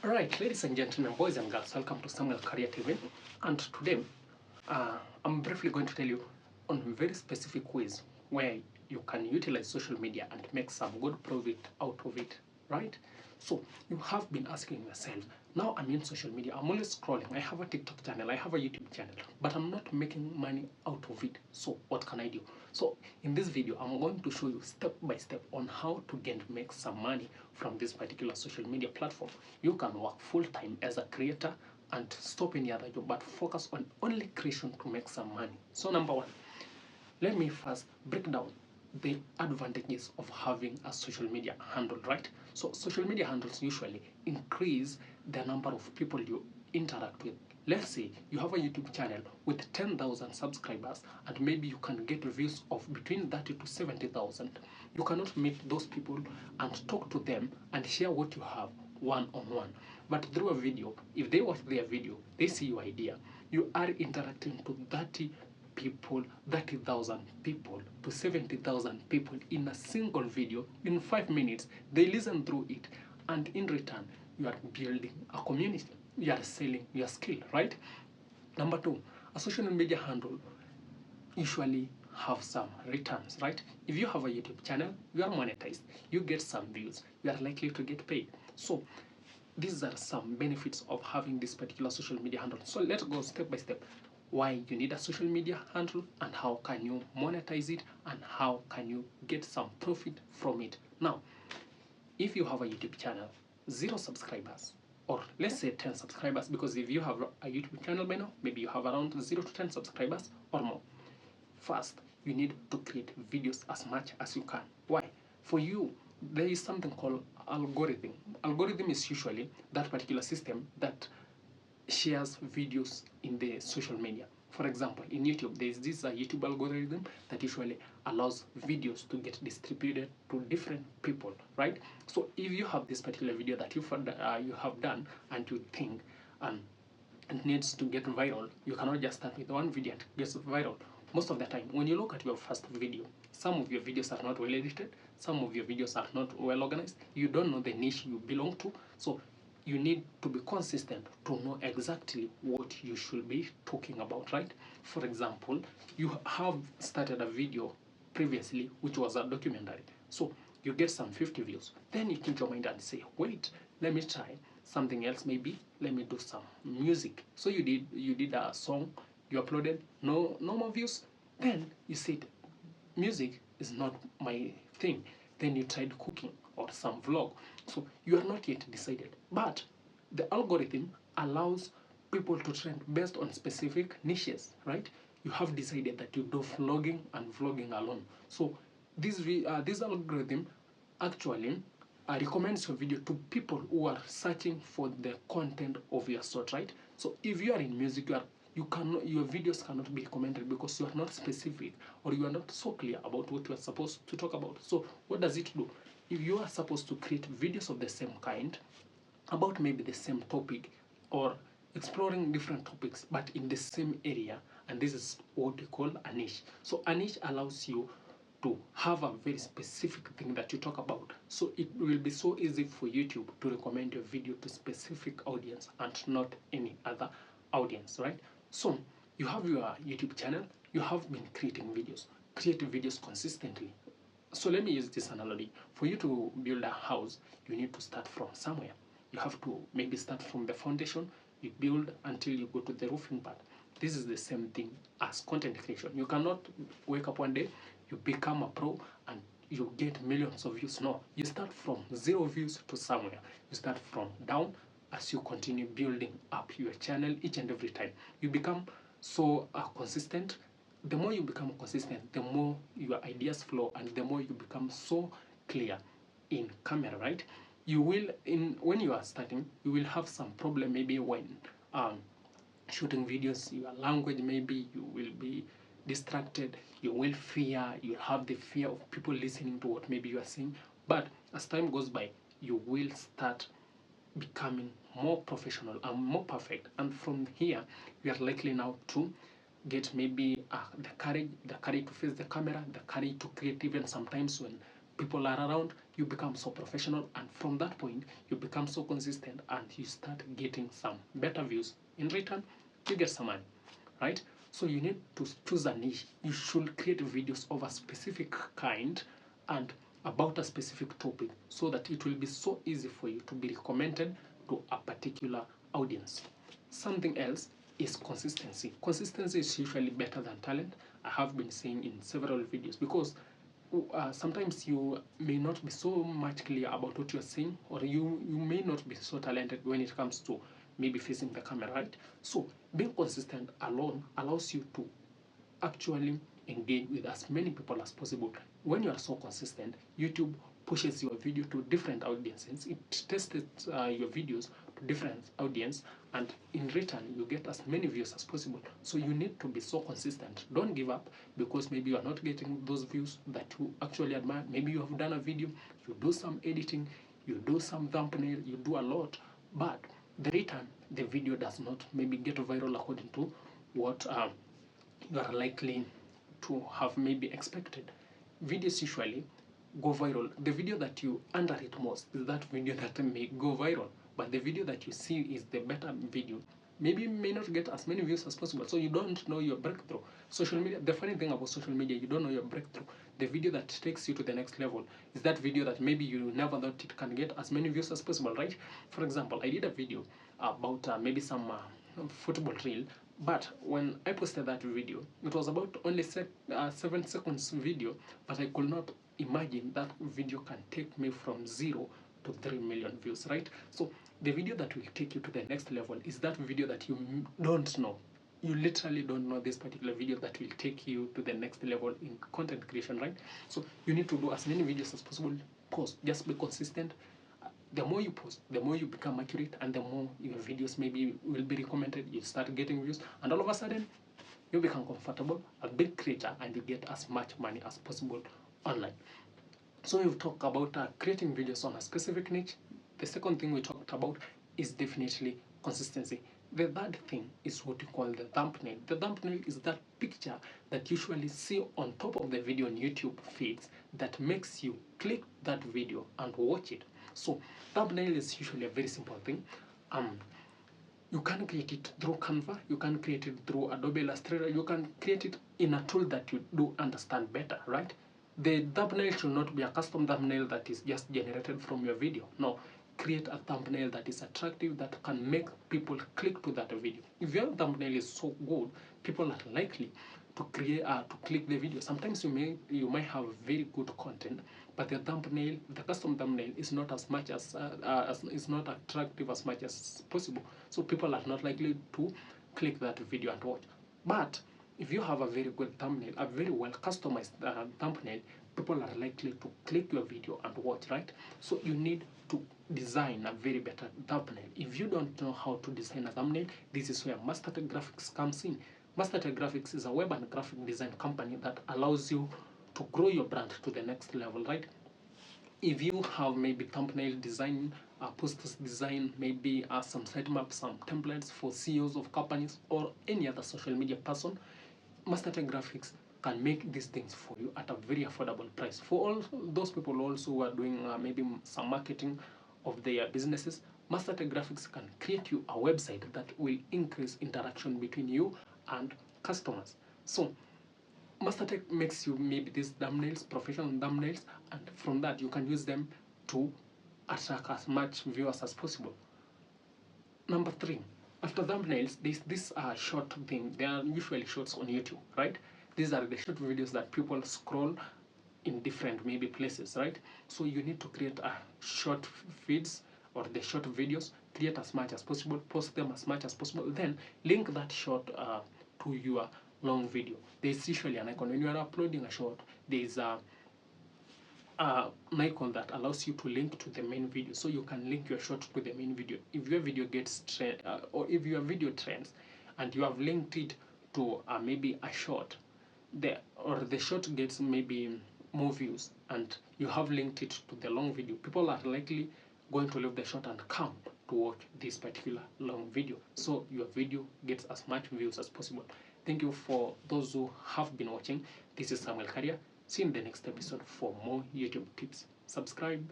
Alright, ladies and gentlemen, boys and girls, welcome to Samuel Career TV. And today, I'm briefly going to tell you on very specific ways where you can utilize social media and make some good profit out of it, right? So, you have been asking yourself, now I'm in social media, I'm always scrolling, I have a TikTok channel, I have a YouTube channel, but I'm not making money out of it. So, what can I do? So, in this video, I'm going to show you step by step on how to make some money from this particular social media platform. You can work full-time as a creator and stop any other job, but focus on only creation to make some money. So number one, let me first break down the advantages of having a social media handle, right? So social media handles usually increase the number of people you interact with. Let's say you have a YouTube channel with 10,000 subscribers and maybe you can get views of between 30 to 70,000. You cannot meet those people and talk to them and share what you have one-on-one. But through a video, if they watch their video, they see your idea, you are interacting to 30,000 people to 70,000 people in a single video in 5 minutes. They listen through it, and in return, you are building a community. You are selling your skill, right? Number two, a social media handle usually have some returns, right? If you have a YouTube channel, you are monetized, you get some views, you are likely to get paid. So these are some benefits of having this particular social media handle. So let's go step by step why you need a social media handle and how can you monetize it and how can you get some profit from it. Now, if you have a YouTube channel, 0 subscribers, or let's say 10 subscribers, because if you have a YouTube channel by now, maybe you have around 0 to 10 subscribers or more. First, you need to create videos as much as you can. Why? For you, there is something called algorithm. Algorithm is usually that particular system that shares videos in the social media. For example, in YouTube, there is this YouTube algorithm that usually allows videos to get distributed to different people, right? So if you have this particular video that you have done and you think it needs to get viral, you cannot just start with one video and it gets viral. Most of the time, when you look at your first video, some of your videos are not well edited, some of your videos are not well organized, you don't know the niche you belong to, so you need to be consistent to know exactly what you should be talking about, right? For example, you have started a video previously which was a documentary, so you get some 50 views, then you change your mind and say, wait, let me try something else, maybe let me do some music. So you did a song, you uploaded, no more views, then you said music is not my thing, then you tried cooking or some vlog. So you are not yet decided, but the algorithm allows people to trend based on specific niches, right? You have decided that you do vlogging and vlogging alone, so this algorithm actually recommends your video to people who are searching for the content of your sort, right? So if you are in music, your videos cannot be recommended because you are not specific or you are not so clear about what you are supposed to talk about. So what does it do? If you are supposed to create videos of the same kind about maybe the same topic or exploring different topics but in the same area, and this is what we call a niche. So a niche allows you to have a very specific thing that you talk about, so it will be so easy for YouTube to recommend your video to specific audience and not any other audience, right? So you have your YouTube channel, you have been creating videos, create videos consistently. So let me use this analogy. For you to build a house, you need to start from somewhere. You have to maybe start from the foundation, you build until you go to the roofing part. This is the same thing as content creation. You cannot wake up one day, you become a pro, and you get millions of views. No, you start from 0 views to somewhere. You start from down as you continue building up your channel each and every time. You become so consistent. The more you become consistent, the more your ideas flow and the more you become so clear in camera, right? You will, when you are starting, you will have some problem maybe when shooting videos, your language, maybe you will be distracted, you will fear, you have the fear of people listening to what maybe you are saying. But as time goes by, you will start becoming more professional and more perfect, and from here you are likely now to get maybe the courage to face the camera, the courage to create even sometimes when people are around, you become so professional, and from that point you become so consistent and you start getting some better views. In return, you get some money, right? So you need to choose a niche. You should create videos of a specific kind and about a specific topic so that it will be so easy for you to be recommended to a particular audience. Something else is consistency. Consistency is usually better than talent. I have been saying in several videos, because sometimes you may not be so much clear about what you're saying, or you may not be so talented when it comes to maybe facing the camera, right? So being consistent alone allows you to actually engage with as many people as possible. When you are so consistent, YouTube pushes your video to different audiences. It tests your videos to different audience, and in return you get as many views as possible. So you need to be so consistent. Don't give up because maybe you are not getting those views that you actually admire. Maybe you have done a video, you do some editing, you do some thumbnail, you do a lot, but the return, the video does not maybe get viral according to what you are likely to have maybe expected. Videos usually go viral. The video that you underrate most is that video that may go viral, but the video that you see is the better video. Maybe you may not get as many views as possible, so you don't know your breakthrough. Social media, the funny thing about social media, you don't know your breakthrough. The video that takes you to the next level is that video that maybe you never thought it can get as many views as possible, right? For example, I did a video about maybe some football reel, but when I posted that video, it was about only 7 seconds video, but I could not imagine that video can take me from 0 to 3 million views, right? So the video that will take you to the next level is that video that you don't know. You literally don't know this particular video that will take you to the next level in content creation, right? So you need to do as many videos as possible. Post, just be consistent. The more you post, the more you become accurate, and the more your videos maybe will be recommended. You start getting views, and all of a sudden you become comfortable, a big creator, and you get as much money as possible online. So we've talked about creating videos on a specific niche. The second thing we talked about is definitely consistency. The third thing is what we call the thumbnail. The thumbnail is that picture that you usually see on top of the video on YouTube feeds that makes you click that video and watch it. So thumbnail is usually a very simple thing. You can create it through Canva, you can create it through Adobe Illustrator, you can create it in a tool that you do understand better, right? The thumbnail should not be a custom thumbnail that is just generated from your video. No, create a thumbnail that is attractive, that can make people click to that video. If your thumbnail is so good, people are likely to click the video. Sometimes you might have very good content, but the thumbnail, the custom thumbnail, is not as much as is not attractive as much as possible. So people are not likely to click that video and watch. But if you have a very good thumbnail, a very well customized thumbnail, people are likely to click your video and watch, right? So you need to design a very better thumbnail. If you don't know how to design a thumbnail, this is where Mastertech Graphics comes in. Mastertech Graphics is a web and graphic design company that allows you to grow your brand to the next level, right? If you have maybe thumbnail design, posters design, maybe some sitemaps, some templates for CEOs of companies or any other social media person, Mastertech Graphics can make these things for you at a very affordable price. For all those people also who are doing maybe some marketing of their businesses, Mastertech Graphics can create you a website that will increase interaction between you and customers. So Mastertech makes you maybe these thumbnails, professional thumbnails, and from that you can use them to attract as much viewers as possible. Number 3, after thumbnails, this short thing. They are usually shorts on YouTube, right? These are the short videos that people scroll in different maybe places, right? So you need to create a short feeds or the short videos, create as much as possible, post them as much as possible, then link that short to your long video. There's usually an icon when you are uploading a short. There's an icon that allows you to link to the main video, so you can link your short to the main video. If your video gets or if your video trends and you have linked it to maybe a short, the short gets maybe more views and you have linked it to the long video, people are likely going to leave the short and come to watch this particular long video, so your video gets as much views as possible. Thank you for those who have been watching. This is Samuel Career. See you in the next episode for more YouTube tips. Subscribe.